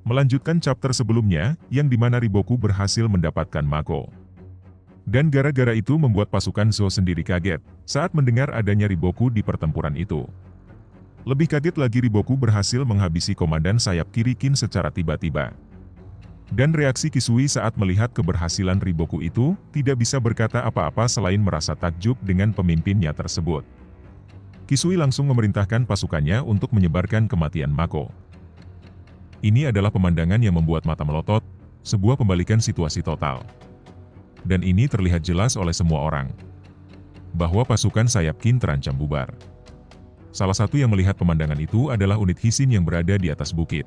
Melanjutkan chapter sebelumnya, yang dimana Riboku berhasil mendapatkan Mako. Dan gara-gara itu membuat pasukan Zou sendiri kaget, saat mendengar adanya Riboku di pertempuran itu. Lebih kaget lagi Riboku berhasil menghabisi komandan sayap kiri Qin secara tiba-tiba. Dan reaksi Kisui saat melihat keberhasilan Riboku itu, tidak bisa berkata apa-apa selain merasa takjub dengan pemimpinnya tersebut. Kisui langsung memerintahkan pasukannya untuk menyebarkan kematian Mako. Ini adalah pemandangan yang membuat mata melotot, sebuah pembalikan situasi total. Dan ini terlihat jelas oleh semua orang, bahwa pasukan sayap Qin terancam bubar. Salah satu yang melihat pemandangan itu adalah unit Hisin yang berada di atas bukit.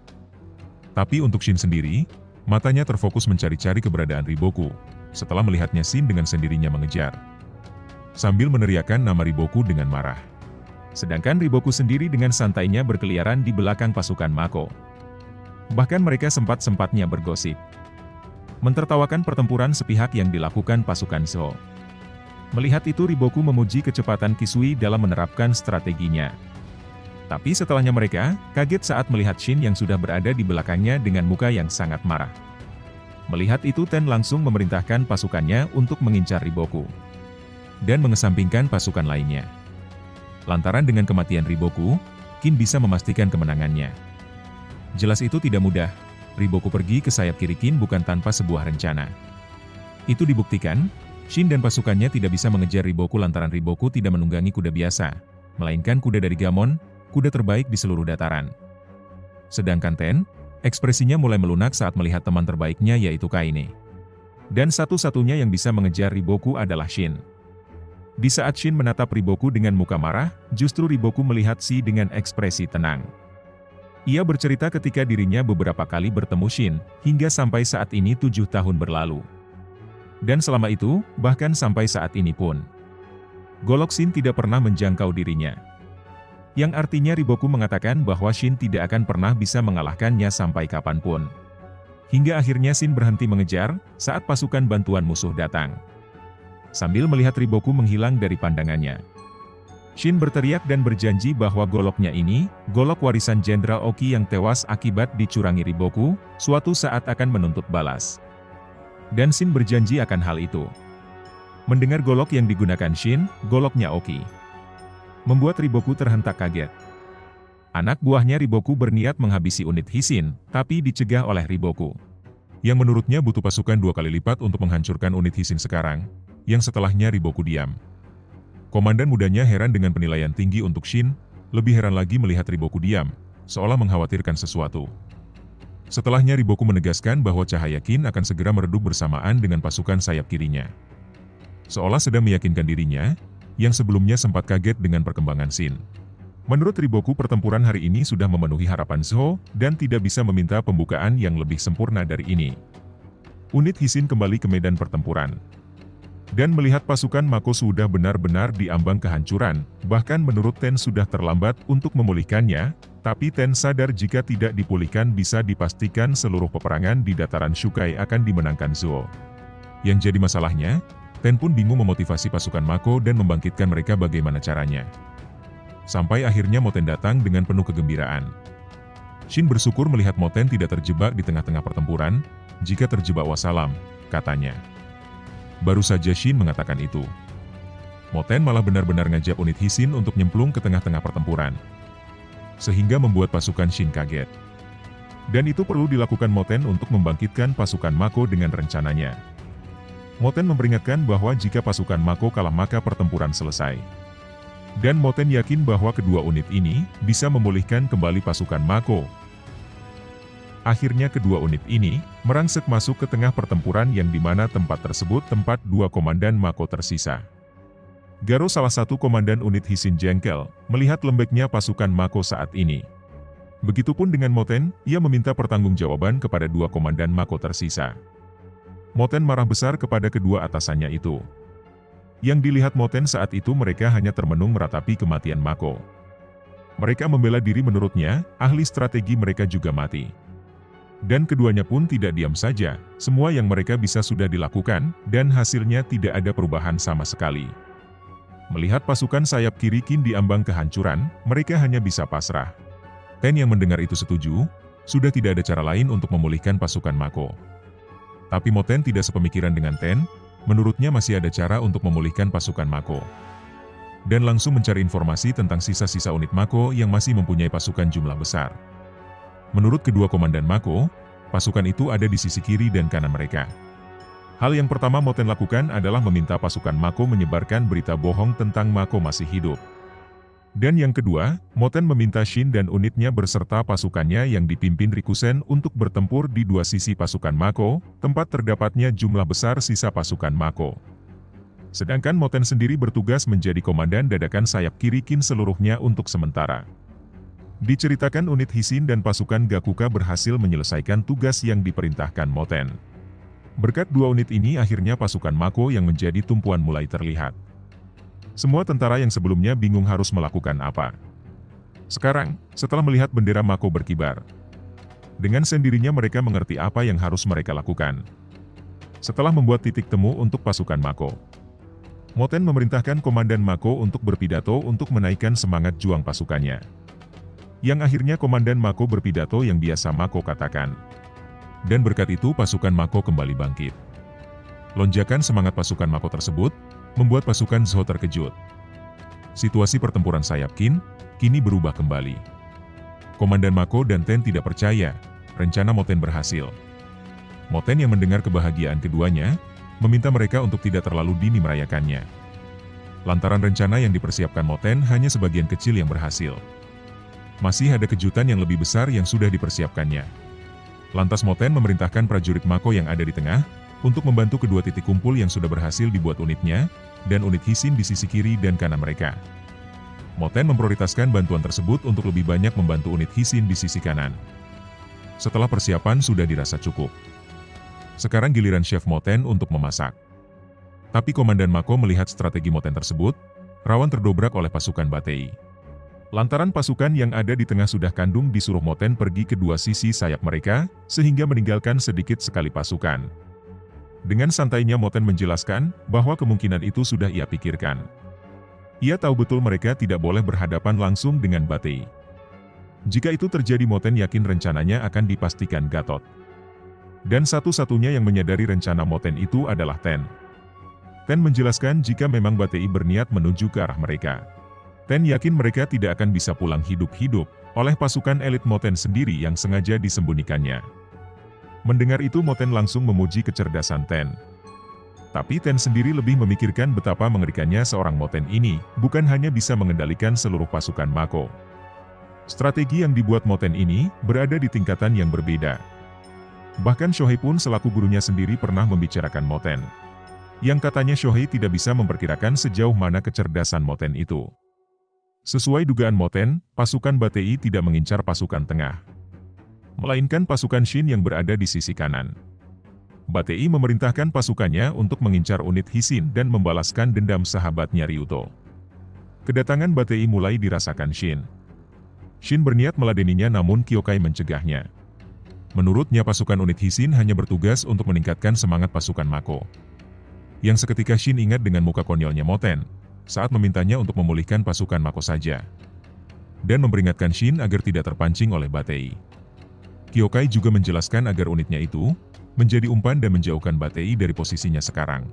Tapi untuk Shin sendiri, matanya terfokus mencari-cari keberadaan Riboku, setelah melihatnya Shin dengan sendirinya mengejar. Sambil meneriakkan nama Riboku dengan marah. Sedangkan Riboku sendiri dengan santainya berkeliaran di belakang pasukan Mako. Bahkan mereka sempat-sempatnya bergosip, mentertawakan pertempuran sepihak yang dilakukan pasukan Zou. Melihat itu Riboku memuji kecepatan Kisui dalam menerapkan strateginya. Tapi setelahnya mereka kaget saat melihat Shin yang sudah berada di belakangnya dengan muka yang sangat marah. Melihat itu Ten langsung memerintahkan pasukannya untuk mengincar Riboku dan mengesampingkan pasukan lainnya. Lantaran dengan kematian Riboku, Qin bisa memastikan kemenangannya. Jelas itu tidak mudah, Riboku pergi ke sayap kiri Qin bukan tanpa sebuah rencana. Itu dibuktikan, Shin dan pasukannya tidak bisa mengejar Riboku lantaran Riboku tidak menunggangi kuda biasa, melainkan kuda dari Gamon, kuda terbaik di seluruh dataran. Sedangkan Ten, ekspresinya mulai melunak saat melihat teman terbaiknya yaitu Kaine. Dan satu-satunya yang bisa mengejar Riboku adalah Shin. Di saat Shin menatap Riboku dengan muka marah, justru Riboku melihat Si dengan ekspresi tenang. Ia bercerita ketika dirinya beberapa kali bertemu Shin, hingga sampai saat ini 7 tahun berlalu. Dan selama itu, bahkan sampai saat ini pun, Golok Shin tidak pernah menjangkau dirinya. Yang artinya Riboku mengatakan bahwa Shin tidak akan pernah bisa mengalahkannya sampai kapanpun. Hingga akhirnya Shin berhenti mengejar, saat pasukan bantuan musuh datang. Sambil melihat Riboku menghilang dari pandangannya, Shin berteriak dan berjanji bahwa goloknya ini, golok warisan Jenderal Oki yang tewas akibat dicurangi Riboku, suatu saat akan menuntut balas. Dan Shin berjanji akan hal itu. Mendengar golok yang digunakan Shin, goloknya Oki, membuat Riboku terhentak kaget. Anak buahnya Riboku berniat menghabisi unit Hisin, tapi dicegah oleh Riboku, yang menurutnya butuh pasukan 2 kali lipat untuk menghancurkan unit Hisin sekarang, yang setelahnya Riboku diam. Komandan mudanya heran dengan penilaian tinggi untuk Shin, lebih heran lagi melihat Riboku diam, seolah mengkhawatirkan sesuatu. Setelahnya Riboku menegaskan bahwa cahaya Qin akan segera meredup bersamaan dengan pasukan sayap kirinya. Seolah sedang meyakinkan dirinya, yang sebelumnya sempat kaget dengan perkembangan Shin. Menurut Riboku pertempuran hari ini sudah memenuhi harapan Zou, dan tidak bisa meminta pembukaan yang lebih sempurna dari ini. Unit Hisin kembali ke medan pertempuran. Dan melihat pasukan Mako sudah benar-benar diambang kehancuran, bahkan menurut Ten sudah terlambat untuk memulihkannya, tapi Ten sadar jika tidak dipulihkan bisa dipastikan seluruh peperangan di dataran Shukai akan dimenangkan Zou. Yang jadi masalahnya, Ten pun bingung memotivasi pasukan Mako dan membangkitkan mereka bagaimana caranya. Sampai akhirnya Moten datang dengan penuh kegembiraan. Shin bersyukur melihat Moten tidak terjebak di tengah-tengah pertempuran, jika terjebak wassalam, katanya. Baru saja Shin mengatakan itu, Moten malah benar-benar ngajak unit Hisin untuk nyemplung ke tengah-tengah pertempuran. Sehingga membuat pasukan Shin kaget. Dan itu perlu dilakukan Moten untuk membangkitkan pasukan Mako dengan rencananya. Moten memperingatkan bahwa jika pasukan Mako kalah maka pertempuran selesai. Dan Moten yakin bahwa kedua unit ini bisa memulihkan kembali pasukan Mako. Akhirnya kedua unit ini merangsek masuk ke tengah pertempuran yang dimana tempat tersebut tempat 2 komandan Mako tersisa. Garo salah satu komandan unit Hisin jengkel melihat lembeknya pasukan Mako saat ini. Begitupun dengan Moten, ia meminta pertanggungjawaban kepada 2 komandan Mako tersisa. Moten marah besar kepada kedua atasannya itu. Yang dilihat Moten saat itu mereka hanya termenung meratapi kematian Mako. Mereka membela diri menurutnya, ahli strategi mereka juga mati. Dan keduanya pun tidak diam saja, semua yang mereka bisa sudah dilakukan, dan hasilnya tidak ada perubahan sama sekali. Melihat pasukan sayap kiri Qin diambang kehancuran, mereka hanya bisa pasrah. Ten yang mendengar itu setuju, Sudah tidak ada cara lain untuk memulihkan pasukan Mako. Tapi Moten tidak sepemikiran dengan Ten, menurutnya masih ada cara untuk memulihkan pasukan Mako. Dan langsung mencari informasi tentang sisa-sisa unit Mako yang masih mempunyai pasukan jumlah besar. Menurut kedua komandan Mako, pasukan itu ada di sisi kiri dan kanan mereka. Hal yang pertama Moten lakukan adalah meminta pasukan Mako menyebarkan berita bohong tentang Mako masih hidup. Dan yang kedua, Moten meminta Shin dan unitnya berserta pasukannya yang dipimpin Rikusen untuk bertempur di dua sisi pasukan Mako, tempat terdapatnya jumlah besar sisa pasukan Mako. Sedangkan Moten sendiri bertugas menjadi komandan dadakan sayap kiri Qin seluruhnya untuk sementara. Diceritakan unit Hisin dan pasukan Gakuka berhasil menyelesaikan tugas yang diperintahkan Moten. Berkat dua unit ini akhirnya pasukan Mako yang menjadi tumpuan mulai terlihat. Semua tentara yang sebelumnya bingung harus melakukan apa. Sekarang, setelah melihat bendera Mako berkibar, dengan sendirinya mereka mengerti apa yang harus mereka lakukan. Setelah membuat titik temu untuk pasukan Mako, Moten memerintahkan komandan Mako untuk berpidato untuk menaikkan semangat juang pasukannya. Yang akhirnya komandan Mako berpidato yang biasa Mako katakan. Dan berkat itu pasukan Mako kembali bangkit. Lonjakan semangat pasukan Mako tersebut membuat pasukan Zhou terkejut. Situasi pertempuran sayap Qin kini berubah kembali. Komandan Mako dan Ten tidak percaya rencana Moten berhasil. Moten yang mendengar kebahagiaan keduanya, meminta mereka untuk tidak terlalu dini merayakannya. Lantaran rencana yang dipersiapkan Moten hanya sebagian kecil yang berhasil. Masih ada kejutan yang lebih besar yang sudah dipersiapkannya. Lantas Moten memerintahkan prajurit Mako yang ada di tengah, untuk membantu kedua titik kumpul yang sudah berhasil dibuat unitnya, dan unit Hisin di sisi kiri dan kanan mereka. Moten memprioritaskan bantuan tersebut untuk lebih banyak membantu unit Hisin di sisi kanan. Setelah persiapan sudah dirasa cukup. Sekarang giliran Chef Moten untuk memasak. Tapi Komandan Mako melihat strategi Moten tersebut, rawan terdobrak oleh pasukan Batei. Lantaran pasukan yang ada di tengah sudah kandung disuruh Moten pergi ke dua sisi sayap mereka, sehingga meninggalkan sedikit sekali pasukan. Dengan santainya Moten menjelaskan bahwa kemungkinan itu sudah ia pikirkan. Ia tahu betul mereka tidak boleh berhadapan langsung dengan Batei. Jika itu terjadi Moten yakin rencananya akan dipastikan Gatot. Dan satu-satunya yang menyadari rencana Moten itu adalah Ten. Ten menjelaskan jika memang Batei berniat menuju ke arah mereka. Ten yakin mereka tidak akan bisa pulang hidup-hidup oleh pasukan elit Moten sendiri yang sengaja disembunyikannya. Mendengar itu Moten langsung memuji kecerdasan Ten. Tapi Ten sendiri lebih memikirkan betapa mengerikannya seorang Moten ini, bukan hanya bisa mengendalikan seluruh pasukan Mako. Strategi yang dibuat Moten ini berada di tingkatan yang berbeda. Bahkan Shohei pun selaku gurunya sendiri pernah membicarakan Moten. Yang katanya Shohei tidak bisa memperkirakan sejauh mana kecerdasan Moten itu. Sesuai dugaan Moten, pasukan Batei tidak mengincar pasukan tengah, melainkan pasukan Shin yang berada di sisi kanan. Batei memerintahkan pasukannya untuk mengincar unit Hisin dan membalaskan dendam sahabatnya Ryuto. Kedatangan Batei mulai dirasakan Shin. Shin berniat meladeninya namun Kyokai mencegahnya. Menurutnya pasukan unit Hisin hanya bertugas untuk meningkatkan semangat pasukan Mako. Yang seketika Shin ingat dengan muka konyolnya Moten, saat memintanya untuk memulihkan pasukan Mako saja. Dan memperingatkan Shin agar tidak terpancing oleh Batei. Kyokai juga menjelaskan agar unitnya itu menjadi umpan dan menjauhkan Batei dari posisinya sekarang.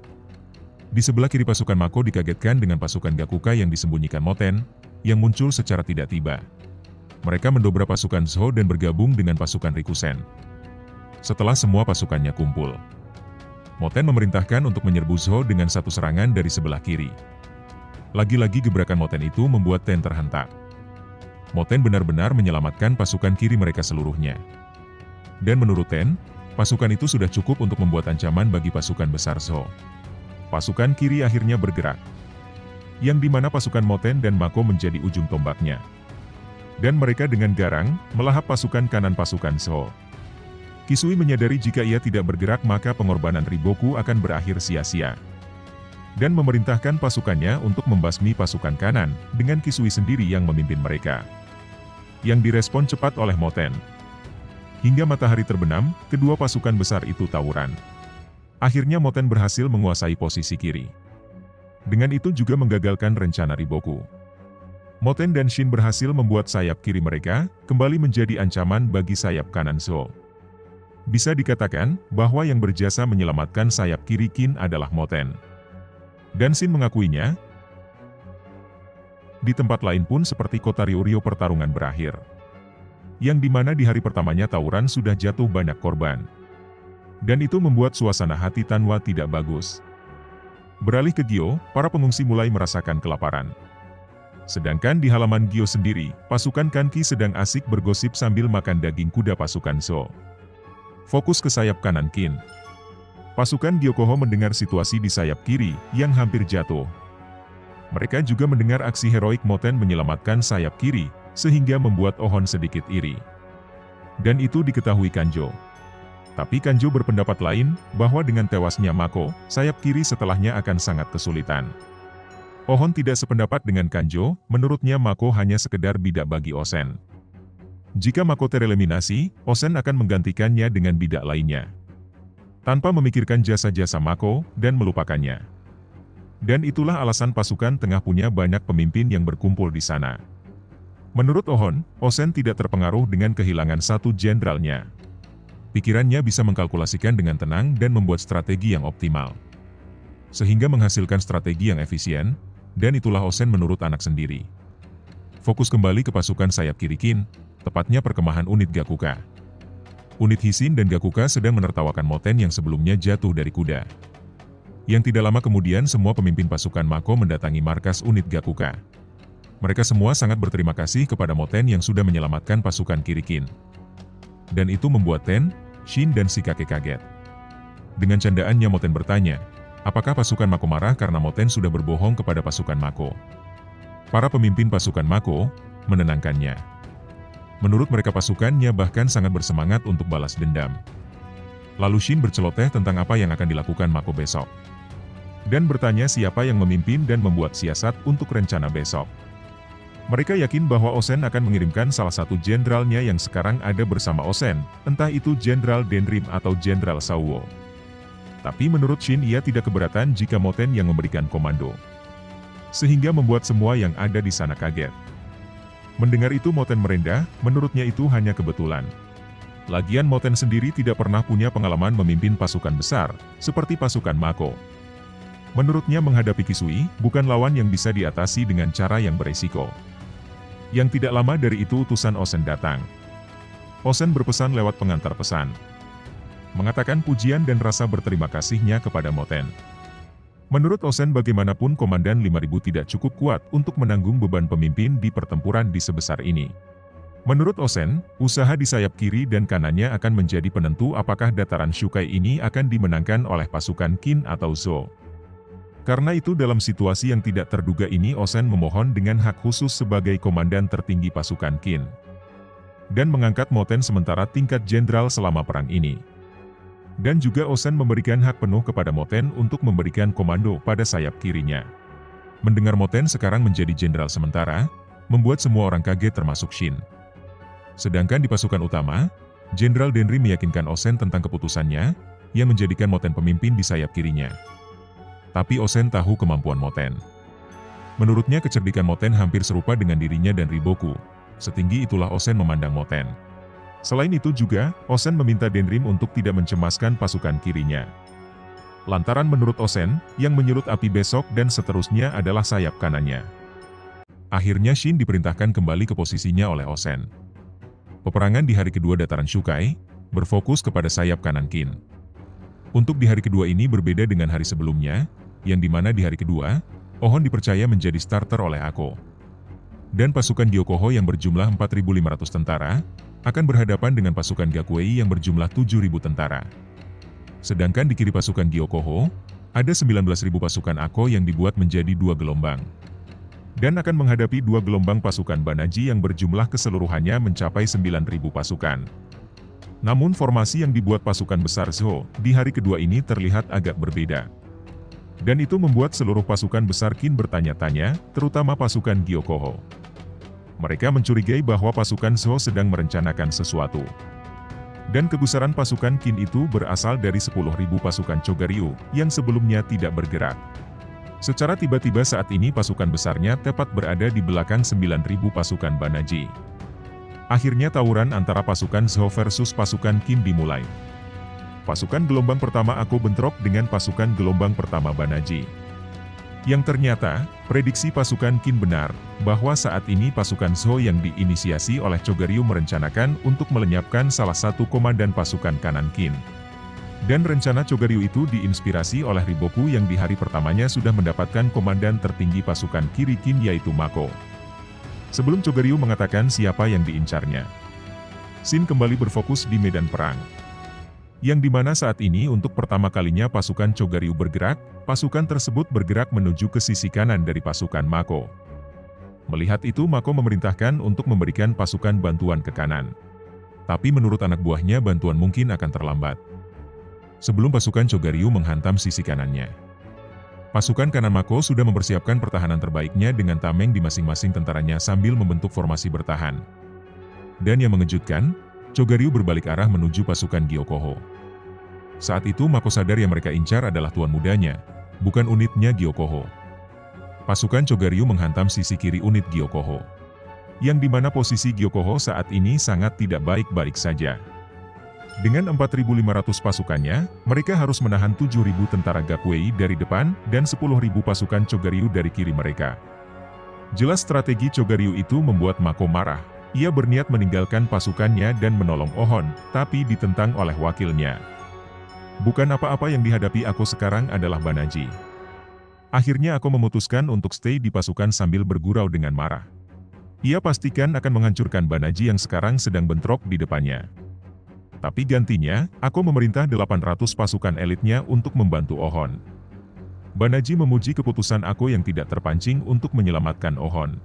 Di sebelah kiri pasukan Mako dikagetkan dengan pasukan Gakuka yang disembunyikan Moten, yang muncul secara tidak tiba. Mereka mendobrak pasukan Zhou dan bergabung dengan pasukan Rikusen. Setelah semua pasukannya kumpul, Moten memerintahkan untuk menyerbu Zhou dengan satu serangan dari sebelah kiri. Lagi-lagi gebrakan Moten itu membuat Ten terhentak. Moten benar-benar menyelamatkan pasukan kiri mereka seluruhnya. Dan menurut Ten, pasukan itu sudah cukup untuk membuat ancaman bagi pasukan besar Zhou. Pasukan kiri akhirnya bergerak, yang dimana pasukan Moten dan Mako menjadi ujung tombaknya. Dan mereka dengan garang melahap pasukan kanan pasukan Zhou. Kisui menyadari jika ia tidak bergerak maka pengorbanan Riboku akan berakhir sia-sia. Dan memerintahkan pasukannya untuk membasmi pasukan kanan, dengan Kisui sendiri yang memimpin mereka. Yang direspon cepat oleh Moten. Hingga matahari terbenam, kedua pasukan besar itu tawuran. Akhirnya Moten berhasil menguasai posisi kiri. Dengan itu juga menggagalkan rencana Riboku. Moten dan Shin berhasil membuat sayap kiri mereka kembali menjadi ancaman bagi sayap kanan Zhou. Bisa dikatakan bahwa yang berjasa menyelamatkan sayap kiri Qin adalah Moten. Dan Shin mengakuinya. Di tempat lain pun seperti kota Ryo pertarungan berakhir. Yang dimana di hari pertamanya tawuran sudah jatuh banyak korban. Dan itu membuat suasana hati Tanwa tidak bagus. Beralih ke Gyo, para pengungsi mulai merasakan kelaparan. Sedangkan di halaman Gyo sendiri, pasukan Kanki sedang asik bergosip sambil makan daging kuda pasukan Zhou. Fokus ke sayap kanan Qin. Pasukan Gyokoho mendengar situasi di sayap kiri yang hampir jatuh. Mereka juga mendengar aksi heroik Moten menyelamatkan sayap kiri, sehingga membuat Ohon sedikit iri. Dan itu diketahui Kanjo. Tapi Kanjo berpendapat lain, bahwa dengan tewasnya Mako, sayap kiri setelahnya akan sangat kesulitan. Ohon tidak sependapat dengan Kanjo, menurutnya Mako hanya sekedar bidak bagi Osen. Jika Mako tereliminasi, Osen akan menggantikannya dengan bidak lainnya. Tanpa memikirkan jasa-jasa Mako, dan melupakannya. Dan itulah alasan pasukan tengah punya banyak pemimpin yang berkumpul di sana. Menurut Ohon, Osen tidak terpengaruh dengan kehilangan satu jenderalnya. Pikirannya bisa mengkalkulasikan dengan tenang dan membuat strategi yang optimal. Sehingga menghasilkan strategi yang efisien, dan itulah Osen menurut anak sendiri. Fokus kembali ke pasukan sayap kiri Qin, tepatnya perkemahan unit Gakuka. Unit Hisin dan Gakuka sedang menertawakan Moten yang sebelumnya jatuh dari kuda. Yang tidak lama kemudian semua pemimpin pasukan Mako mendatangi markas unit Gakuka. Mereka semua sangat berterima kasih kepada Moten yang sudah menyelamatkan pasukan kiri Qin. Dan itu membuat Ten, Shin dan si kakek kaget. Dengan candaannya Moten bertanya, apakah pasukan Mako marah karena Moten sudah berbohong kepada pasukan Mako? Para pemimpin pasukan Mako menenangkannya. Menurut mereka pasukannya bahkan sangat bersemangat untuk balas dendam. Lalu Shin berceloteh tentang apa yang akan dilakukan Mako besok. Dan bertanya siapa yang memimpin dan membuat siasat untuk rencana besok. Mereka yakin bahwa Osen akan mengirimkan salah satu jenderalnya yang sekarang ada bersama Osen, entah itu Jenderal Denrim atau Jenderal Sauwo. Tapi menurut Shin ia tidak keberatan jika Moten yang memberikan komando. Sehingga membuat semua yang ada di sana kaget. Mendengar itu Moten merendah, menurutnya itu hanya kebetulan. Lagian Moten sendiri tidak pernah punya pengalaman memimpin pasukan besar, seperti pasukan Mako. Menurutnya menghadapi Kisui, bukan lawan yang bisa diatasi dengan cara yang beresiko. Yang tidak lama dari itu utusan Osen datang. Osen berpesan lewat pengantar pesan. Mengatakan pujian dan rasa berterima kasihnya kepada Moten. Menurut Osen bagaimanapun Komandan 5000 tidak cukup kuat untuk menanggung beban pemimpin di pertempuran di sebesar ini. Menurut Osen, usaha di sayap kiri dan kanannya akan menjadi penentu apakah dataran Shukai ini akan dimenangkan oleh pasukan Qin atau Zhou. Karena itu dalam situasi yang tidak terduga ini Osen memohon dengan hak khusus sebagai komandan tertinggi pasukan Qin. Dan mengangkat Moten sementara tingkat jenderal selama perang ini. Dan juga Osen memberikan hak penuh kepada Moten untuk memberikan komando pada sayap kirinya. Mendengar Moten sekarang menjadi jenderal sementara, membuat semua orang kaget termasuk Shin. Sedangkan di pasukan utama, Jenderal Denri meyakinkan Osen tentang keputusannya, yang menjadikan Moten pemimpin di sayap kirinya. Tapi Osen tahu kemampuan Moten. Menurutnya kecerdikan Moten hampir serupa dengan dirinya dan Riboku. Setinggi itulah Osen memandang Moten. Selain itu juga, Osen meminta Denrim untuk tidak mencemaskan pasukan kirinya. Lantaran menurut Osen, yang menyulut api besok dan seterusnya adalah sayap kanannya. Akhirnya Shin diperintahkan kembali ke posisinya oleh Osen. Peperangan di hari kedua dataran Shukai, berfokus kepada sayap kanan Qin. Untuk di hari kedua ini berbeda dengan hari sebelumnya, yang dimana di hari kedua, Ohon dipercaya menjadi starter oleh Ako. Dan pasukan Gyokoho yang berjumlah 4.500 tentara, akan berhadapan dengan pasukan Gakuei yang berjumlah 7.000 tentara. Sedangkan di kiri pasukan Gyokoho, ada 19.000 pasukan Ako yang dibuat menjadi dua gelombang. Dan akan menghadapi dua gelombang pasukan Banaji yang berjumlah keseluruhannya mencapai 9.000 pasukan. Namun formasi yang dibuat pasukan besar Zhou di hari kedua ini terlihat agak berbeda. Dan itu membuat seluruh pasukan besar Qin bertanya-tanya, terutama pasukan Gyokoho. Mereka mencurigai bahwa pasukan Zhou sedang merencanakan sesuatu. Dan kegusaran pasukan Qin itu berasal dari 10.000 pasukan Chogaryu yang sebelumnya tidak bergerak. Secara tiba-tiba saat ini pasukan besarnya tepat berada di belakang 9.000 pasukan Banaji. Akhirnya tawuran antara pasukan Zhou versus pasukan Qin dimulai. Pasukan gelombang pertama aku bentrok dengan pasukan gelombang pertama Banaji. Yang ternyata, prediksi pasukan Qin benar, bahwa saat ini pasukan Zhou yang diinisiasi oleh Chogaryu merencanakan untuk melenyapkan salah satu komandan pasukan kanan Qin. Dan rencana Chogaryu itu diinspirasi oleh Riboku yang di hari pertamanya sudah mendapatkan komandan tertinggi pasukan kiri Qin yaitu Mako. Sebelum Chogaryu mengatakan siapa yang diincarnya, Shin kembali berfokus di medan perang. Yang dimana saat ini untuk pertama kalinya pasukan Chogaryu bergerak, pasukan tersebut bergerak menuju ke sisi kanan dari pasukan Mako. Melihat itu Mako memerintahkan untuk memberikan pasukan bantuan ke kanan. Tapi menurut anak buahnya bantuan mungkin akan terlambat. Sebelum pasukan Chogaryu menghantam sisi kanannya, pasukan kanan Mako sudah mempersiapkan pertahanan terbaiknya dengan tameng di masing-masing tentaranya sambil membentuk formasi bertahan. Dan yang mengejutkan, Chogaryu berbalik arah menuju pasukan Gyokouho. Saat itu Mako sadar yang mereka incar adalah tuan mudanya, bukan unitnya Gyokouho. Pasukan Chogaryu menghantam sisi kiri unit Gyokouho, yang dimana posisi Gyokouho saat ini sangat tidak baik-baik saja. Dengan 4.500 pasukannya, mereka harus menahan 7.000 tentara Gakuei dari depan dan 10.000 pasukan Chogaryu dari kiri mereka. Jelas strategi Chogaryu itu membuat Mako marah. Ia berniat meninggalkan pasukannya dan menolong Ohon, tapi ditentang oleh wakilnya. Bukan apa-apa yang dihadapi aku sekarang adalah Banaji. Akhirnya aku memutuskan untuk stay di pasukan sambil bergurau dengan marah. Ia pastikan akan menghancurkan Banaji yang sekarang sedang bentrok di depannya. Tapi gantinya, aku memerintah 800 pasukan elitnya untuk membantu Ohon. Banaji memuji keputusan aku yang tidak terpancing untuk menyelamatkan Ohon.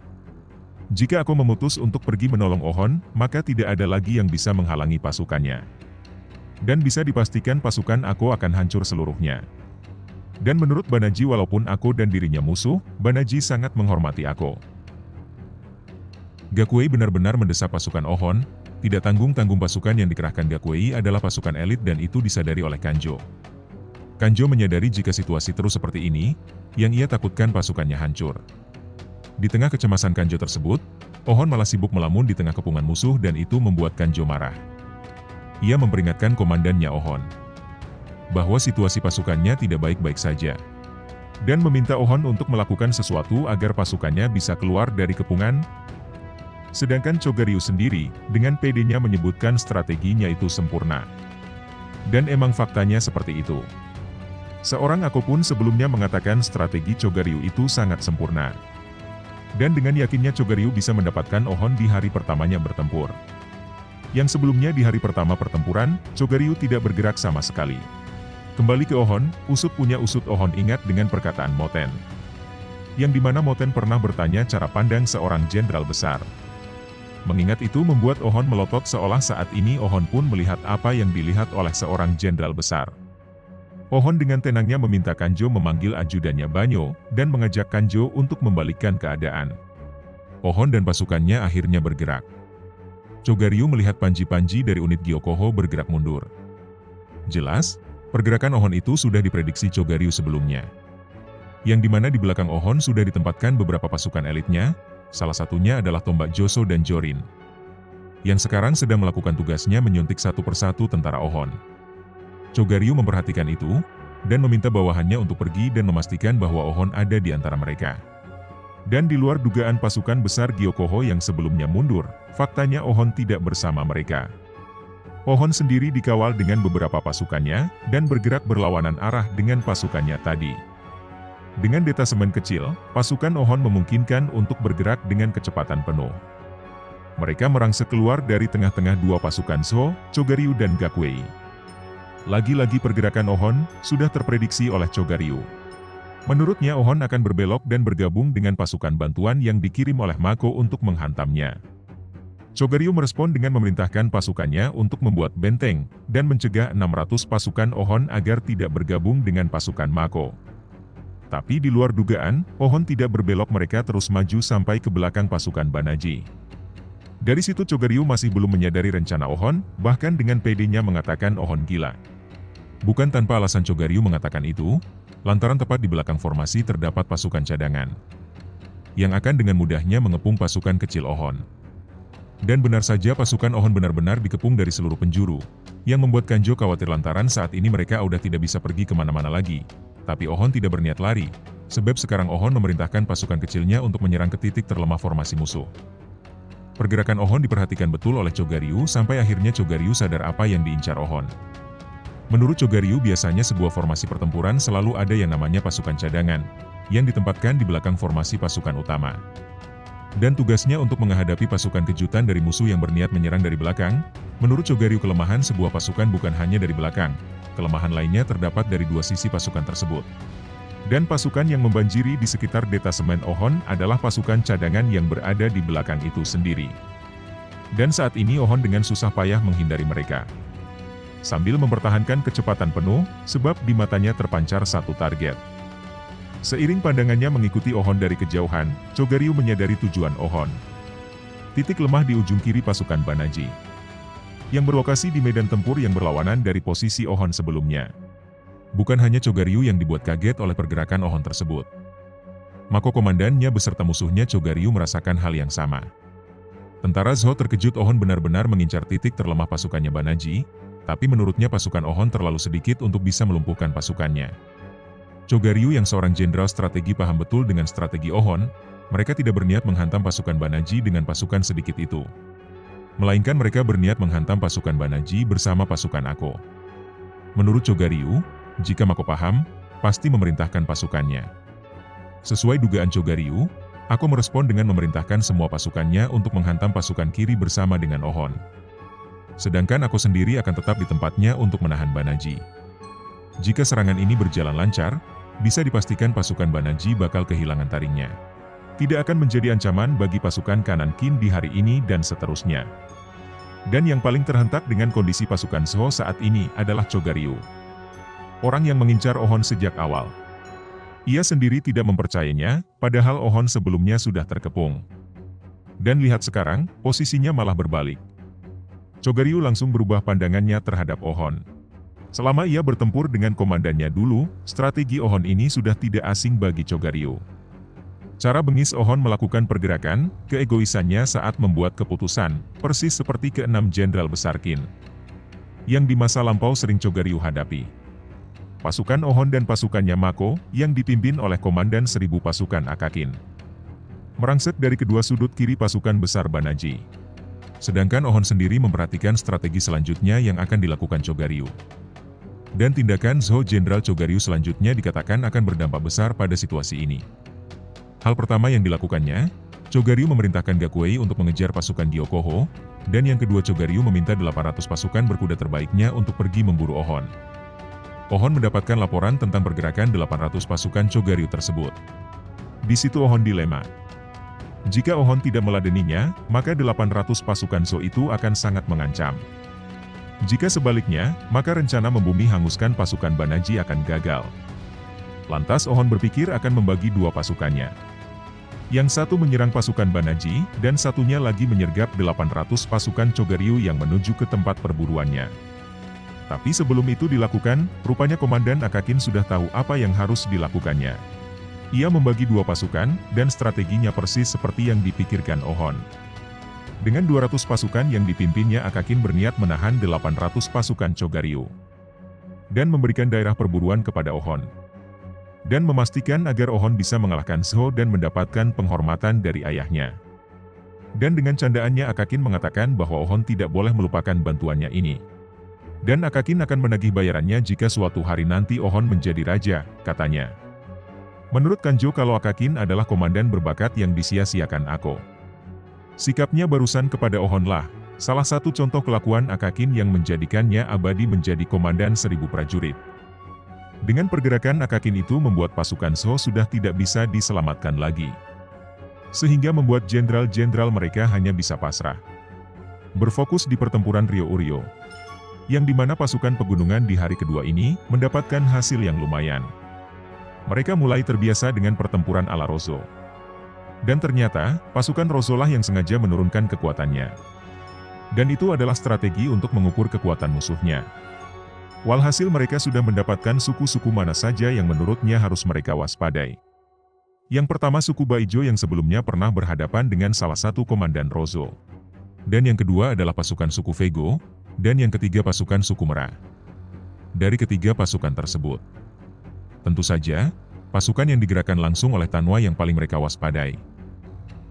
Jika aku memutus untuk pergi menolong Ohon, maka tidak ada lagi yang bisa menghalangi pasukannya. Dan bisa dipastikan pasukan aku akan hancur seluruhnya. Dan menurut Banaji walaupun aku dan dirinya musuh, Banaji sangat menghormati aku. Gakuei benar-benar mendesak pasukan Ohon. Tidak tanggung-tanggung pasukan yang dikerahkan Gakuei adalah pasukan elit dan itu disadari oleh Kanjo. Kanjo menyadari jika situasi terus seperti ini, yang ia takutkan pasukannya hancur. Di tengah kecemasan Kanjo tersebut, Ohon malah sibuk melamun di tengah kepungan musuh dan itu membuat Kanjo marah. Ia memperingatkan komandannya Ohon bahwa situasi pasukannya tidak baik-baik saja. Dan meminta Ohon untuk melakukan sesuatu agar pasukannya bisa keluar dari kepungan. Sedangkan Chogaryu sendiri, dengan PD-nya menyebutkan strateginya itu sempurna. Dan emang faktanya seperti itu. Seorang aku pun sebelumnya mengatakan strategi Chogaryu itu sangat sempurna. Dan dengan yakinnya Chogaryu bisa mendapatkan Ohon di hari pertamanya bertempur. Yang sebelumnya di hari pertama pertempuran, Chogaryu tidak bergerak sama sekali. Kembali ke Ohon, usut punya usut Ohon ingat dengan perkataan Moten. Yang dimana Moten pernah bertanya cara pandang seorang jenderal besar. Mengingat itu membuat Ohon melotot seolah saat ini Ohon pun melihat apa yang dilihat oleh seorang jenderal besar. Ohon dengan tenangnya meminta Kanjo memanggil ajudannya Banyo, dan mengajak Kanjo untuk membalikkan keadaan. Ohon dan pasukannya akhirnya bergerak. Chogaryu melihat panji-panji dari unit Gyokouho bergerak mundur. Jelas, pergerakan Ohon itu sudah diprediksi Chogaryu sebelumnya. Yang dimana di belakang Ohon sudah ditempatkan beberapa pasukan elitnya, salah satunya adalah Tombak Joso dan Jorin, yang sekarang sedang melakukan tugasnya menyuntik satu persatu tentara Ohon. Chogaryu memperhatikan itu, dan meminta bawahannya untuk pergi dan memastikan bahwa Ohon ada di antara mereka. Dan di luar dugaan pasukan besar Gyokouho yang sebelumnya mundur, faktanya Ohon tidak bersama mereka. Ohon sendiri dikawal dengan beberapa pasukannya, dan bergerak berlawanan arah dengan pasukannya tadi. Dengan detasemen kecil, pasukan Ohon memungkinkan untuk bergerak dengan kecepatan penuh. Mereka merangsek keluar dari tengah-tengah dua pasukan Zhou, Chogaryu dan Gakuei. Lagi-lagi pergerakan Ohon sudah terprediksi oleh Chogaryu. Menurutnya Ohon akan berbelok dan bergabung dengan pasukan bantuan yang dikirim oleh Mako untuk menghantamnya. Chogaryu merespon dengan memerintahkan pasukannya untuk membuat benteng, dan mencegah 600 pasukan Ohon agar tidak bergabung dengan pasukan Mako. Tapi di luar dugaan, Ohon tidak berbelok mereka terus maju sampai ke belakang pasukan Banaji. Dari situ Chogaryu masih belum menyadari rencana Ohon, bahkan dengan PD-nya mengatakan Ohon gila. Bukan tanpa alasan Chogaryu mengatakan itu, lantaran tepat di belakang formasi terdapat pasukan cadangan, yang akan dengan mudahnya mengepung pasukan kecil Ohon. Dan benar saja pasukan Ohon benar-benar dikepung dari seluruh penjuru, yang membuat Kanjo khawatir lantaran saat ini mereka udah tidak bisa pergi kemana-mana lagi. Tapi Ohon tidak berniat lari, sebab sekarang Ohon memerintahkan pasukan kecilnya untuk menyerang ke titik terlemah formasi musuh. Pergerakan Ohon diperhatikan betul oleh Chogaryu sampai akhirnya Chogaryu sadar apa yang diincar Ohon. Menurut Chogaryu biasanya sebuah formasi pertempuran selalu ada yang namanya pasukan cadangan, yang ditempatkan di belakang formasi pasukan utama. Dan tugasnya untuk menghadapi pasukan kejutan dari musuh yang berniat menyerang dari belakang. Menurut Chogaryu kelemahan sebuah pasukan bukan hanya dari belakang, kelemahan lainnya terdapat dari dua sisi pasukan tersebut. Dan pasukan yang membanjiri di sekitar detasemen Ohon adalah pasukan cadangan yang berada di belakang itu sendiri. Dan saat ini Ohon dengan susah payah menghindari mereka, sambil mempertahankan kecepatan penuh, sebab di matanya terpancar satu target. Seiring pandangannya mengikuti Ohon dari kejauhan, Chogaryu menyadari tujuan Ohon. Titik lemah di ujung kiri pasukan Banaji, yang berlokasi di medan tempur yang berlawanan dari posisi Ohon sebelumnya. Bukan hanya Chogaryu yang dibuat kaget oleh pergerakan Ohon tersebut. Mako komandannya beserta musuhnya Chogaryu merasakan hal yang sama. Tentara Zhou terkejut Ohon benar-benar mengincar titik terlemah pasukannya Banaji, tapi menurutnya pasukan Ohon terlalu sedikit untuk bisa melumpuhkan pasukannya. Chogaryu yang seorang jenderal strategi paham betul dengan strategi Ohon, mereka tidak berniat menghantam pasukan Banaji dengan pasukan sedikit itu. Melainkan mereka berniat menghantam pasukan Banaji bersama pasukan Ako. Menurut Chogaryu, jika Mako paham, pasti memerintahkan pasukannya. Sesuai dugaan Chogaryu, Ako merespon dengan memerintahkan semua pasukannya untuk menghantam pasukan kiri bersama dengan Ohon. Sedangkan Ako sendiri akan tetap di tempatnya untuk menahan Banaji. Jika serangan ini berjalan lancar, bisa dipastikan pasukan Banaji bakal kehilangan taringnya. Tidak akan menjadi ancaman bagi pasukan kanan Qin di hari ini dan seterusnya. Dan yang paling terhentak dengan kondisi pasukan Zhou saat ini adalah Chogaryu, orang yang mengincar Ohon sejak awal. Ia sendiri tidak mempercayainya, padahal Ohon sebelumnya sudah terkepung. Dan lihat sekarang, posisinya malah berbalik. Chogaryu langsung berubah pandangannya terhadap Ohon. Selama ia bertempur dengan komandannya dulu, strategi Ohon ini sudah tidak asing bagi Chogaryu. Cara bengis Ohon melakukan pergerakan, keegoisannya saat membuat keputusan, persis seperti keenam jenderal besar Qin, yang di masa lampau sering Chogaryu hadapi. Pasukan Ohon dan pasukannya Mako, yang dipimpin oleh Komandan 1000 pasukan Akakin, merangsek dari kedua sudut kiri pasukan besar Banaji. Sedangkan Ohon sendiri memperhatikan strategi selanjutnya yang akan dilakukan Chogaryu. Dan tindakan Zhou Jenderal Chogaryu selanjutnya dikatakan akan berdampak besar pada situasi ini. Hal pertama yang dilakukannya, Chogaryu memerintahkan Gakuei untuk mengejar pasukan Gyokoho, dan yang kedua Chogaryu meminta 800 pasukan berkuda terbaiknya untuk pergi memburu Ohon. Ohon mendapatkan laporan tentang pergerakan 800 pasukan Chogaryu tersebut. Di situ Ohon dilema. Jika Ohon tidak meladeninya, maka 800 pasukan Zhou itu akan sangat mengancam. Jika sebaliknya, maka rencana membumi hanguskan pasukan Banaji akan gagal. Lantas Ohon berpikir akan membagi dua pasukannya. Yang satu menyerang pasukan Banaji, dan satunya lagi menyergap 800 pasukan Chogaryu yang menuju ke tempat perburuannya. Tapi sebelum itu dilakukan, rupanya Komandan Akakin sudah tahu apa yang harus dilakukannya. Ia membagi dua pasukan, dan strateginya persis seperti yang dipikirkan Ohon. Dengan 200 pasukan yang dipimpinnya Akakin berniat menahan 800 pasukan Chogaryu, dan memberikan daerah perburuan kepada Ohon. Dan memastikan agar Ohon bisa mengalahkan Zhou dan mendapatkan penghormatan dari ayahnya. Dan dengan candaannya Akakin mengatakan bahwa Ohon tidak boleh melupakan bantuannya ini. Dan Akakin akan menagih bayarannya jika suatu hari nanti Ohon menjadi raja, katanya. Menurut Kanjo kalau Akakin adalah komandan berbakat yang disia-siakan Ako. Sikapnya barusan kepada Ohon lah, salah satu contoh kelakuan Akakin yang menjadikannya abadi menjadi komandan 1000 prajurit. Dengan pergerakan Akakin itu membuat pasukan Zhou sudah tidak bisa diselamatkan lagi. Sehingga membuat jenderal-jenderal mereka hanya bisa pasrah. Berfokus di pertempuran Ryō-Uryo, yang dimana pasukan pegunungan di hari kedua ini mendapatkan hasil yang lumayan. Mereka mulai terbiasa dengan pertempuran ala Rozo. Dan ternyata, pasukan Rozo lah yang sengaja menurunkan kekuatannya. Dan itu adalah strategi untuk mengukur kekuatan musuhnya. Walhasil mereka sudah mendapatkan suku-suku mana saja yang menurutnya harus mereka waspadai. Yang pertama suku Baijo yang sebelumnya pernah berhadapan dengan salah satu komandan Rozo. Dan yang kedua adalah pasukan suku Vego, dan yang ketiga pasukan suku Merah. Dari ketiga pasukan tersebut, tentu saja, pasukan yang digerakkan langsung oleh Tanwa yang paling mereka waspadai.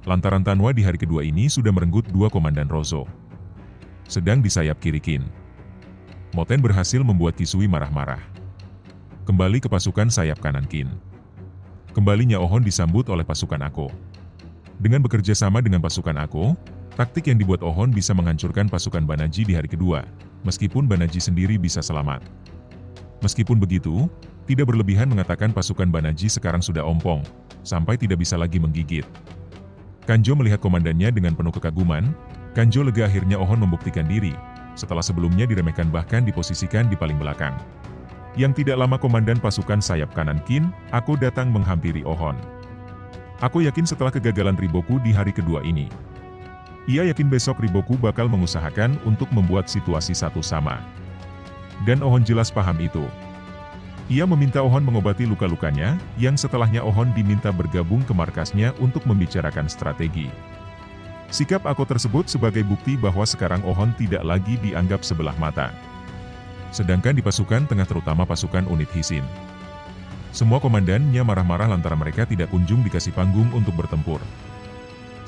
Lantaran Tanwa di hari kedua ini sudah merenggut 2 komandan Rozo. Sedang di sayap kiri Qin, Moten berhasil membuat Kisui marah-marah. Kembali ke pasukan sayap kanan Qin. Kembalinya Ohon disambut oleh pasukan Ako. Dengan bekerja sama dengan pasukan Ako, taktik yang dibuat Ohon bisa menghancurkan pasukan Banaji di hari kedua, meskipun Banaji sendiri bisa selamat. Meskipun begitu, tidak berlebihan mengatakan pasukan Banaji sekarang sudah ompong, sampai tidak bisa lagi menggigit. Kanjo melihat komandannya dengan penuh kekaguman. Kanjo lega akhirnya Ohon membuktikan diri, setelah sebelumnya diremehkan bahkan diposisikan di paling belakang. Yang tidak lama komandan pasukan sayap kanan Qin, Ako datang menghampiri Ohon. Aku yakin setelah kegagalan Riboku di hari kedua ini, ia yakin besok Riboku bakal mengusahakan untuk membuat situasi satu sama. Dan Ohon jelas paham itu. Ia meminta Ohon mengobati luka-lukanya, yang setelahnya Ohon diminta bergabung ke markasnya untuk membicarakan strategi. Sikap Ako tersebut sebagai bukti bahwa sekarang Ohon tidak lagi dianggap sebelah mata. Sedangkan di pasukan tengah terutama pasukan unit Hisin, semua komandannya marah-marah lantaran mereka tidak kunjung dikasih panggung untuk bertempur.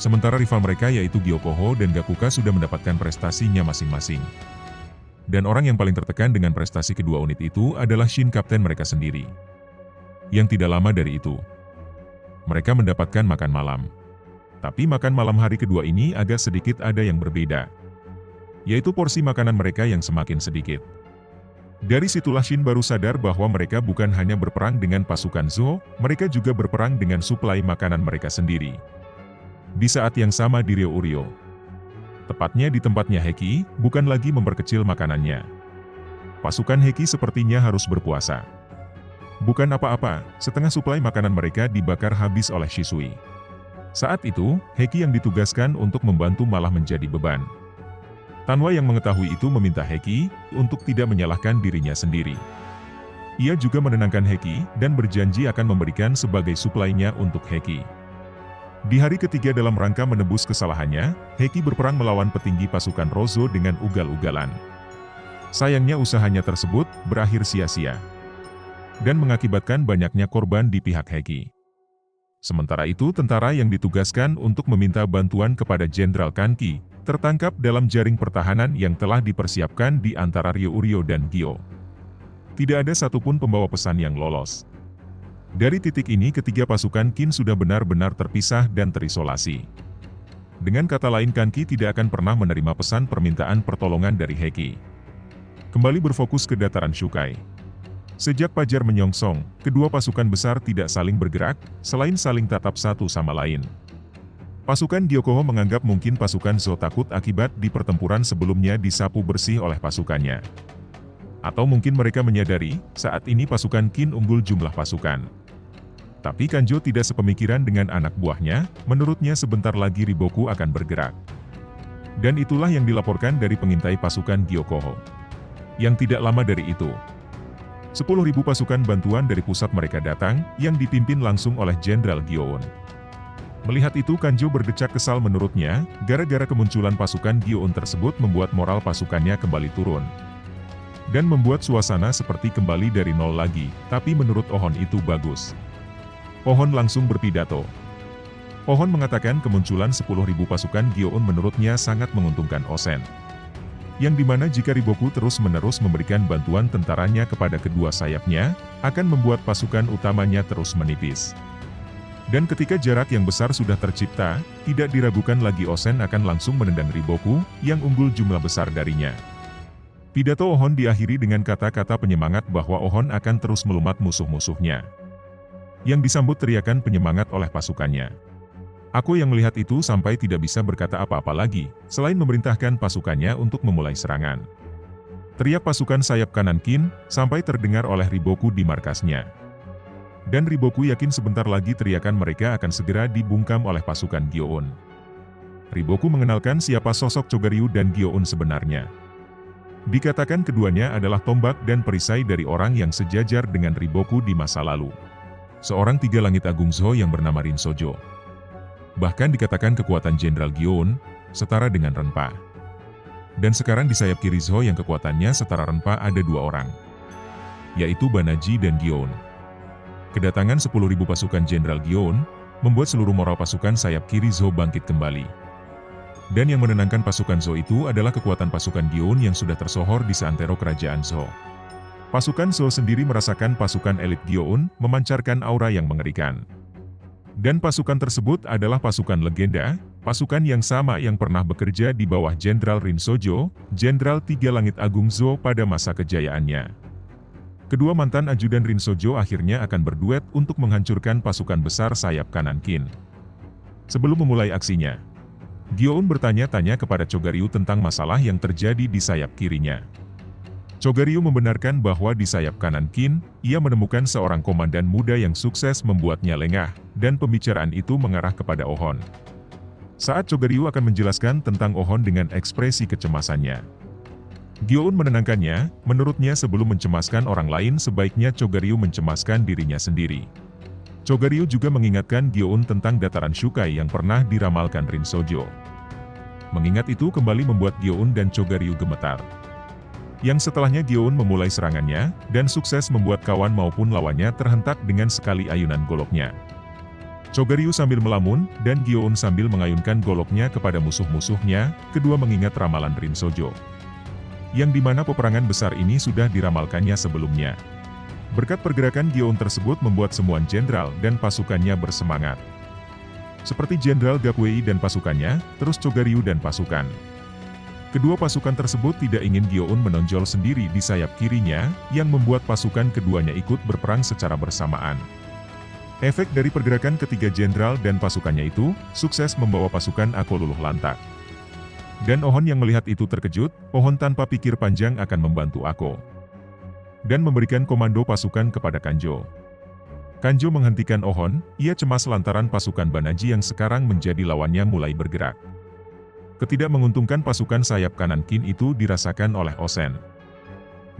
Sementara rival mereka yaitu Gyokoho dan Gakuka sudah mendapatkan prestasinya masing-masing. Dan orang yang paling tertekan dengan prestasi kedua unit itu adalah Shin kapten mereka sendiri. Yang tidak lama dari itu, mereka mendapatkan makan malam. Tapi makan malam hari kedua ini agak sedikit ada yang berbeda, yaitu porsi makanan mereka yang semakin sedikit. Dari situlah Shin baru sadar bahwa mereka bukan hanya berperang dengan pasukan Zou, mereka juga berperang dengan suplai makanan mereka sendiri. Di saat yang sama di Ryōryō, tepatnya di tempatnya Heki, bukan lagi memperkecil makanannya. Pasukan Heki sepertinya harus berpuasa. Bukan apa-apa, setengah suplai makanan mereka dibakar habis oleh Shisui. Saat itu, Heki yang ditugaskan untuk membantu malah menjadi beban. Tanwa yang mengetahui itu meminta Heki untuk tidak menyalahkan dirinya sendiri. Ia juga menenangkan Heki dan berjanji akan memberikan sebagai suplainya untuk Heki. Di hari ketiga dalam rangka menebus kesalahannya, Heki berperang melawan petinggi pasukan Rozo dengan ugal-ugalan. Sayangnya usahanya tersebut berakhir sia-sia dan mengakibatkan banyaknya korban di pihak Heki. Sementara itu tentara yang ditugaskan untuk meminta bantuan kepada Jenderal Kanki, tertangkap dalam jaring pertahanan yang telah dipersiapkan di antara Ryōryō dan Gyo. Tidak ada satupun pembawa pesan yang lolos. Dari titik ini ketiga pasukan Qin sudah benar-benar terpisah dan terisolasi. Dengan kata lain Kanki tidak akan pernah menerima pesan permintaan pertolongan dari Heki. Kembali berfokus ke dataran Shukai. Sejak Fajar menyongsong, kedua pasukan besar tidak saling bergerak, selain saling tatap satu sama lain. Pasukan Gyokoho menganggap mungkin pasukan Zou takut akibat di pertempuran sebelumnya disapu bersih oleh pasukannya. Atau mungkin mereka menyadari, saat ini pasukan Qin unggul jumlah pasukan. Tapi Kanjo tidak sepemikiran dengan anak buahnya, menurutnya sebentar lagi Riboku akan bergerak. Dan itulah yang dilaporkan dari pengintai pasukan Gyokoho. Yang tidak lama dari itu, 10.000 pasukan bantuan dari pusat mereka datang, yang dipimpin langsung oleh Jenderal Gyo-un. Melihat itu Kanjo berdecak kesal menurutnya, gara-gara kemunculan pasukan Gyo-un tersebut membuat moral pasukannya kembali turun. Dan membuat suasana seperti kembali dari nol lagi, tapi menurut Ohon itu bagus. Ohon langsung berpidato. Ohon mengatakan kemunculan 10.000 pasukan Gyo-un menurutnya sangat menguntungkan Osen. Yang dimana jika Riboku terus-menerus memberikan bantuan tentaranya kepada kedua sayapnya, akan membuat pasukan utamanya terus menipis. Dan ketika jarak yang besar sudah tercipta, tidak diragukan lagi Osen akan langsung menendang Riboku, yang unggul jumlah besar darinya. Pidato Ohon diakhiri dengan kata-kata penyemangat bahwa Ohon akan terus melumat musuh-musuhnya. Yang disambut teriakan penyemangat oleh pasukannya. Aku yang melihat itu sampai tidak bisa berkata apa-apa lagi, selain memerintahkan pasukannya untuk memulai serangan. Teriak pasukan sayap kanan Qin, sampai terdengar oleh Riboku di markasnya. Dan Riboku yakin sebentar lagi teriakan mereka akan segera dibungkam oleh pasukan Gyo-un. Riboku mengenalkan siapa sosok Chogaryu dan Gyo-un sebenarnya. Dikatakan keduanya adalah tombak dan perisai dari orang yang sejajar dengan Riboku di masa lalu. Seorang tiga langit agung Zo yang bernama Rin Sojo. Bahkan dikatakan kekuatan Jenderal Gyeon setara dengan Renpa. Dan sekarang di sayap kiri Zo yang kekuatannya setara Renpa ada dua orang, yaitu Banaji dan Gyeon. Kedatangan 10.000 pasukan Jenderal Gyeon membuat seluruh moral pasukan sayap kiri Zo bangkit kembali. Dan yang menenangkan pasukan Zo itu adalah kekuatan pasukan Gyeon yang sudah tersohor di seantero kerajaan Zo. Pasukan Zo sendiri merasakan pasukan elit Gyeon memancarkan aura yang mengerikan. Dan pasukan tersebut adalah pasukan legenda, pasukan yang sama yang pernah bekerja di bawah Jenderal Rin Sojo, Jenderal Tiga Langit Agung Zo pada masa kejayaannya. Kedua mantan ajudan Rin Sojo akhirnya akan berduet untuk menghancurkan pasukan besar sayap kanan Qin. Sebelum memulai aksinya, Gyeon bertanya-tanya kepada Chogaryu tentang masalah yang terjadi di sayap kirinya. Chogaryu membenarkan bahwa di sayap kanan Qin, ia menemukan seorang komandan muda yang sukses membuatnya lengah, dan pembicaraan itu mengarah kepada Ohon. Saat Chogaryu akan menjelaskan tentang Ohon dengan ekspresi kecemasannya, Gyeon menenangkannya, menurutnya sebelum mencemaskan orang lain sebaiknya Chogaryu mencemaskan dirinya sendiri. Chogaryu juga mengingatkan Gyeon tentang dataran Shukai yang pernah diramalkan Rin Sojo. Mengingat itu kembali membuat Gyeon dan Chogaryu gemetar. Yang setelahnya Gyeon memulai serangannya, dan sukses membuat kawan maupun lawannya terhentak dengan sekali ayunan goloknya. Chogaryu sambil melamun, dan Gyeon sambil mengayunkan goloknya kepada musuh-musuhnya, kedua mengingat ramalan Rin Sojo. Yang dimana peperangan besar ini sudah diramalkannya sebelumnya. Berkat pergerakan Gyeon tersebut membuat semua jenderal dan pasukannya bersemangat. Seperti Jenderal Gapwei dan pasukannya, terus Chogaryu dan pasukan. Kedua pasukan tersebut tidak ingin Gyeon menonjol sendiri di sayap kirinya, yang membuat pasukan keduanya ikut berperang secara bersamaan. Efek dari pergerakan ketiga jenderal dan pasukannya itu, sukses membawa pasukan Ako luluh lantak. Dan Ohon yang melihat itu terkejut, Ohon tanpa pikir panjang akan membantu Ako. Dan memberikan komando pasukan kepada Kanjo. Kanjo menghentikan Ohon, ia cemas lantaran pasukan Banaji yang sekarang menjadi lawannya mulai bergerak. Ketidakmenguntungkan pasukan sayap kanan Qin itu dirasakan oleh Osen.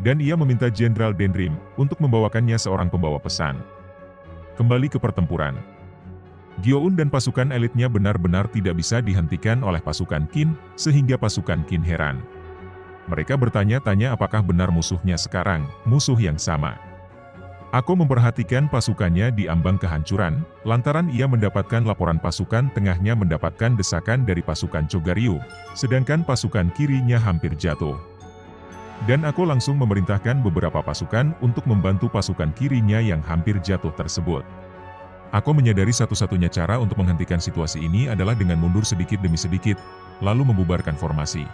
Dan ia meminta Jenderal Dendrim untuk membawakannya seorang pembawa pesan. Kembali ke pertempuran. Gyeon dan pasukan elitnya benar-benar tidak bisa dihentikan oleh pasukan Qin, sehingga pasukan Qin heran. Mereka bertanya-tanya apakah benar musuhnya sekarang, musuh yang sama. Ako memperhatikan pasukannya di ambang kehancuran, lantaran ia mendapatkan laporan pasukan tengahnya mendapatkan desakan dari pasukan Chogaryu, sedangkan pasukan kirinya hampir jatuh. Dan Ako langsung memerintahkan beberapa pasukan untuk membantu pasukan kirinya yang hampir jatuh tersebut. Ako menyadari satu-satunya cara untuk menghentikan situasi ini adalah dengan mundur sedikit demi sedikit, lalu membubarkan formasi.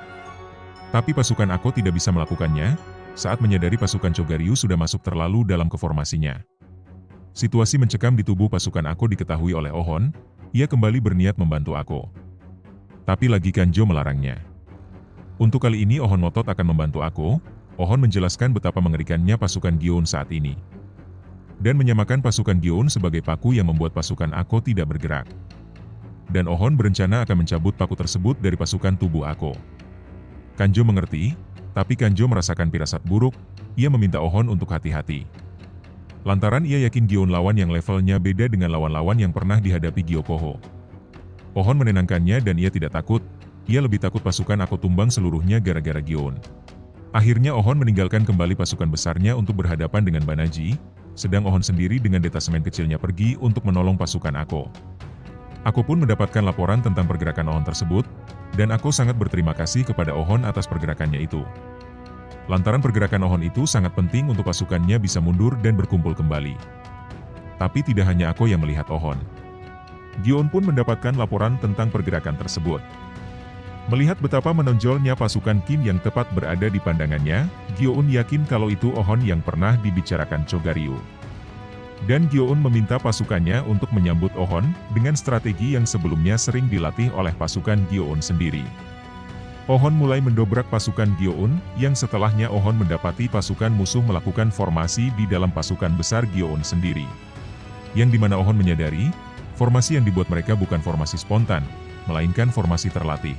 Tapi pasukan Ako tidak bisa melakukannya, saat menyadari pasukan Chogaryu sudah masuk terlalu dalam ke formasinya. Situasi mencekam di tubuh pasukan Ako diketahui oleh Ohon, ia kembali berniat membantu Ako. Tapi lagi Kanjo melarangnya. Untuk kali ini Ohon ngotot akan membantu Ako, Ohon menjelaskan betapa mengerikannya pasukan Gyeon saat ini. Dan menyamakan pasukan Gyeon sebagai paku yang membuat pasukan Ako tidak bergerak. Dan Ohon berencana akan mencabut paku tersebut dari pasukan tubuh Ako. Kanjo mengerti, tapi Kanjo merasakan firasat buruk, ia meminta Ohon untuk hati-hati. Lantaran ia yakin Gyeon lawan yang levelnya beda dengan lawan-lawan yang pernah dihadapi Gyokoho. Ohon menenangkannya dan ia tidak takut, ia lebih takut pasukan Ako tumbang seluruhnya gara-gara Gyeon. Akhirnya Ohon meninggalkan kembali pasukan besarnya untuk berhadapan dengan Banaji, sedang Ohon sendiri dengan detasemen kecilnya pergi untuk menolong pasukan Ako. Ako pun mendapatkan laporan tentang pergerakan Ohon tersebut, dan Ako sangat berterima kasih kepada Ohon atas pergerakannya itu. Lantaran pergerakan Ohon itu sangat penting untuk pasukannya bisa mundur dan berkumpul kembali. Tapi tidak hanya Ako yang melihat Ohon. Gyeon pun mendapatkan laporan tentang pergerakan tersebut. Melihat betapa menonjolnya pasukan Qin yang tepat berada di pandangannya, Gyeon yakin kalau itu Ohon yang pernah dibicarakan Chogaryu. Dan Gyeon meminta pasukannya untuk menyambut Ohon dengan strategi yang sebelumnya sering dilatih oleh pasukan Gyeon sendiri. Ohon mulai mendobrak pasukan Gyeon, yang setelahnya Ohon mendapati pasukan musuh melakukan formasi di dalam pasukan besar Gyeon sendiri. Yang dimana Ohon menyadari, formasi yang dibuat mereka bukan formasi spontan, melainkan formasi terlatih.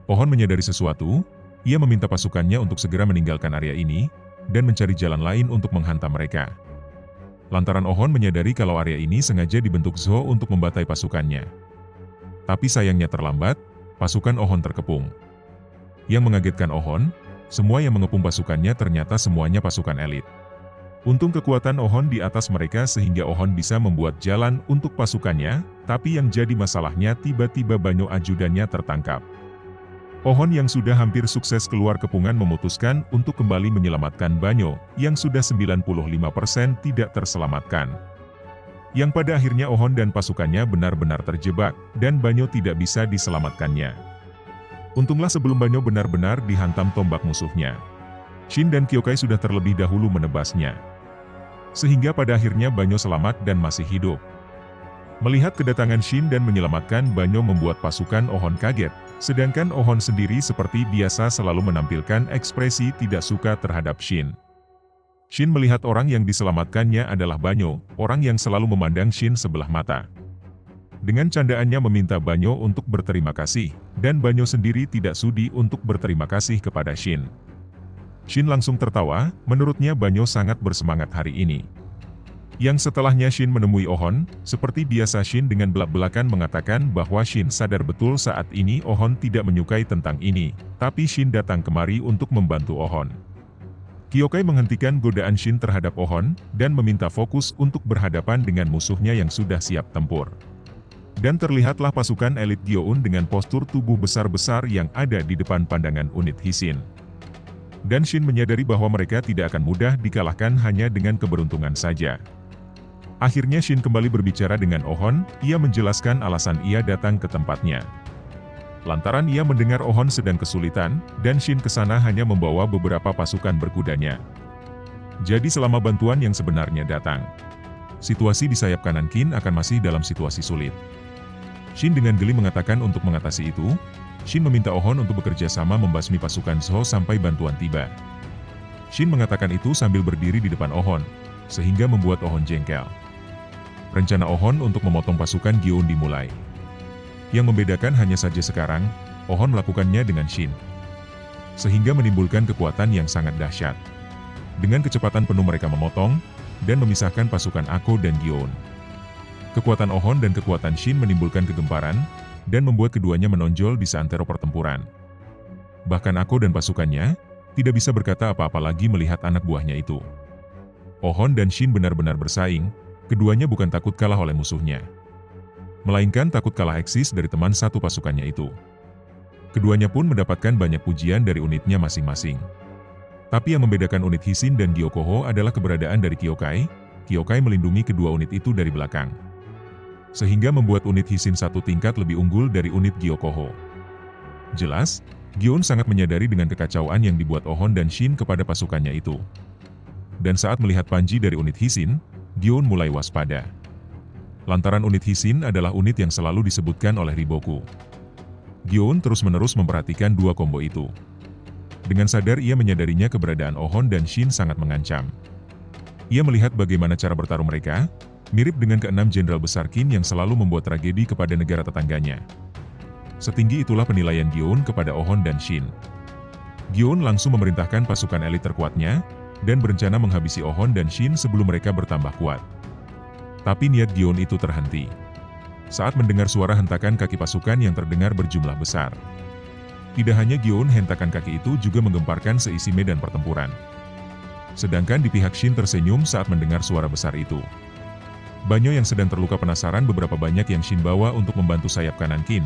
Ohon menyadari sesuatu, Ia meminta pasukannya untuk segera meninggalkan area ini, dan mencari jalan lain untuk menghantam mereka. Lantaran Ohon menyadari kalau area ini sengaja dibentuk Zhou untuk membantai pasukannya. Tapi sayangnya terlambat, pasukan Ohon terkepung. Yang mengagetkan Ohon, semua yang mengepung pasukannya ternyata semuanya pasukan elit. Untung kekuatan Ohon di atas mereka sehingga Ohon bisa membuat jalan untuk pasukannya, tapi yang jadi masalahnya tiba-tiba banyak ajudannya tertangkap. Ohon yang sudah hampir sukses keluar kepungan memutuskan untuk kembali menyelamatkan Banyo, yang sudah 95% tidak terselamatkan. Yang pada akhirnya Ohon dan pasukannya benar-benar terjebak, dan Banyo tidak bisa diselamatkannya. Untunglah sebelum Banyo benar-benar dihantam tombak musuhnya, Shin dan Kyokai sudah terlebih dahulu menebasnya. Sehingga pada akhirnya Banyo selamat dan masih hidup. Melihat kedatangan Shin dan menyelamatkan Banyo membuat pasukan Ohon kaget, sedangkan Ohon sendiri seperti biasa selalu menampilkan ekspresi tidak suka terhadap Shin. Shin melihat orang yang diselamatkannya adalah Banyo, orang yang selalu memandang Shin sebelah mata. Dengan candaannya meminta Banyo untuk berterima kasih, dan Banyo sendiri tidak sudi untuk berterima kasih kepada Shin. Shin langsung tertawa, menurutnya Banyo sangat bersemangat hari ini. Yang setelahnya Shin menemui Ohon, seperti biasa Shin dengan belak-belakan mengatakan bahwa Shin sadar betul saat ini Ohon tidak menyukai tentang ini, tapi Shin datang kemari untuk membantu Ohon. Kyokai menghentikan godaan Shin terhadap Ohon, dan meminta fokus untuk berhadapan dengan musuhnya yang sudah siap tempur. Dan terlihatlah pasukan elit Gyoun dengan postur tubuh besar-besar yang ada di depan pandangan unit Hisin. Dan Shin menyadari bahwa mereka tidak akan mudah dikalahkan hanya dengan keberuntungan saja. Akhirnya Shin kembali berbicara dengan Ohon, ia menjelaskan alasan ia datang ke tempatnya. Lantaran ia mendengar Ohon sedang kesulitan, dan Shin ke sana hanya membawa beberapa pasukan berkudanya. Jadi selama bantuan yang sebenarnya datang, situasi di sayap kanan Qin akan masih dalam situasi sulit. Shin dengan geli mengatakan untuk mengatasi itu, Shin meminta Ohon untuk bekerja sama membasmi pasukan Zhou sampai bantuan tiba. Shin mengatakan itu sambil berdiri di depan Ohon, sehingga membuat Ohon jengkel. Rencana Ohon untuk memotong pasukan Gyoun dimulai. Yang membedakan hanya saja sekarang, Ohon melakukannya dengan Shin. Sehingga menimbulkan kekuatan yang sangat dahsyat. Dengan kecepatan penuh mereka memotong, dan memisahkan pasukan Ako dan Gyoun. Kekuatan Ohon dan kekuatan Shin menimbulkan kegemparan, dan membuat keduanya menonjol di seantero pertempuran. Bahkan Ako dan pasukannya, tidak bisa berkata apa-apa lagi melihat anak buahnya itu. Ohon dan Shin benar-benar bersaing, keduanya bukan takut kalah oleh musuhnya, melainkan takut kalah eksis dari teman satu pasukannya itu. Keduanya pun mendapatkan banyak pujian dari unitnya masing-masing. Tapi yang membedakan unit Hisin dan Gyokoho adalah keberadaan dari Kyokai. Kyokai melindungi kedua unit itu dari belakang, sehingga membuat unit Hisin satu tingkat lebih unggul dari unit Gyokoho. Jelas, Gyoun sangat menyadari dengan kekacauan yang dibuat Ohon dan Shin kepada pasukannya itu. Dan saat melihat Panji dari unit Hisin, Gyoun mulai waspada. Lantaran unit Hisin adalah unit yang selalu disebutkan oleh Riboku. Gyoun terus-menerus memperhatikan dua combo itu. Dengan sadar ia menyadarinya keberadaan Ohon dan Shin sangat mengancam. Ia melihat bagaimana cara bertarung mereka, mirip dengan keenam jenderal besar Qin yang selalu membuat tragedi kepada negara tetangganya. Setinggi itulah penilaian Gyoun kepada Ohon dan Shin. Gyoun langsung memerintahkan pasukan elit terkuatnya, dan berencana menghabisi Ohon dan Shin sebelum mereka bertambah kuat. Tapi niat Gyoun itu terhenti saat mendengar suara hentakan kaki pasukan yang terdengar berjumlah besar. Tidak hanya Gyoun, hentakan kaki itu juga menggemparkan seisi medan pertempuran. Sedangkan di pihak Shin tersenyum saat mendengar suara besar itu. Banyo yang sedang terluka penasaran beberapa banyak yang Shin bawa untuk membantu sayap kanan Qin,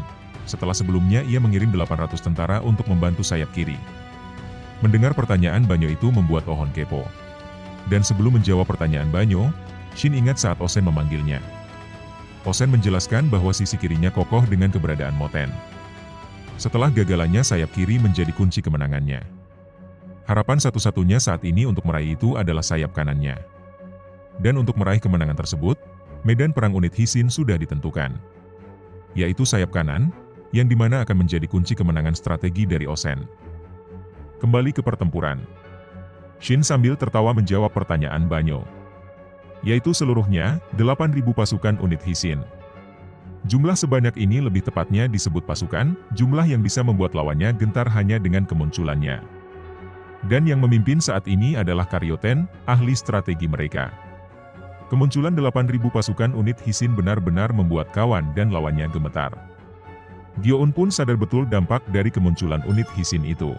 setelah sebelumnya ia mengirim 800 tentara untuk membantu sayap kiri. Mendengar pertanyaan Banyo itu membuat Ohon kepo. Dan sebelum menjawab pertanyaan Banyo, Shin ingat saat Osen memanggilnya. Osen menjelaskan bahwa sisi kirinya kokoh dengan keberadaan Moten. Setelah gagalannya sayap kiri menjadi kunci kemenangannya. Harapan satu-satunya saat ini untuk meraih itu adalah sayap kanannya. Dan untuk meraih kemenangan tersebut, medan perang unit Hisin sudah ditentukan. Yaitu sayap kanan, yang dimana akan menjadi kunci kemenangan strategi dari Osen. Kembali ke pertempuran. Shin sambil tertawa menjawab pertanyaan Banyo. Yaitu seluruhnya, 8.000 pasukan unit Hisin. Jumlah sebanyak ini lebih tepatnya disebut pasukan, jumlah yang bisa membuat lawannya gentar hanya dengan kemunculannya. Dan yang memimpin saat ini adalah Karyothen, ahli strategi mereka. Kemunculan 8.000 pasukan unit Hisin benar-benar membuat kawan dan lawannya gemetar. Gyo-un pun sadar betul dampak dari kemunculan unit Hisin itu.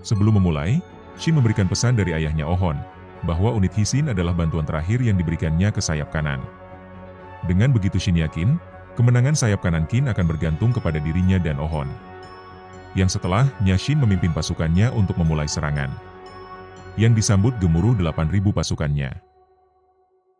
Sebelum memulai, Shin memberikan pesan dari ayahnya Oh-hon, bahwa unit Hisin adalah bantuan terakhir yang diberikannya ke sayap kanan. Dengan begitu Shin yakin, kemenangan sayap kanan Qin akan bergantung kepada dirinya dan Oh-hon. Yang setelahnya Shin memimpin pasukannya untuk memulai serangan. Yang disambut gemuruh 8.000 pasukannya.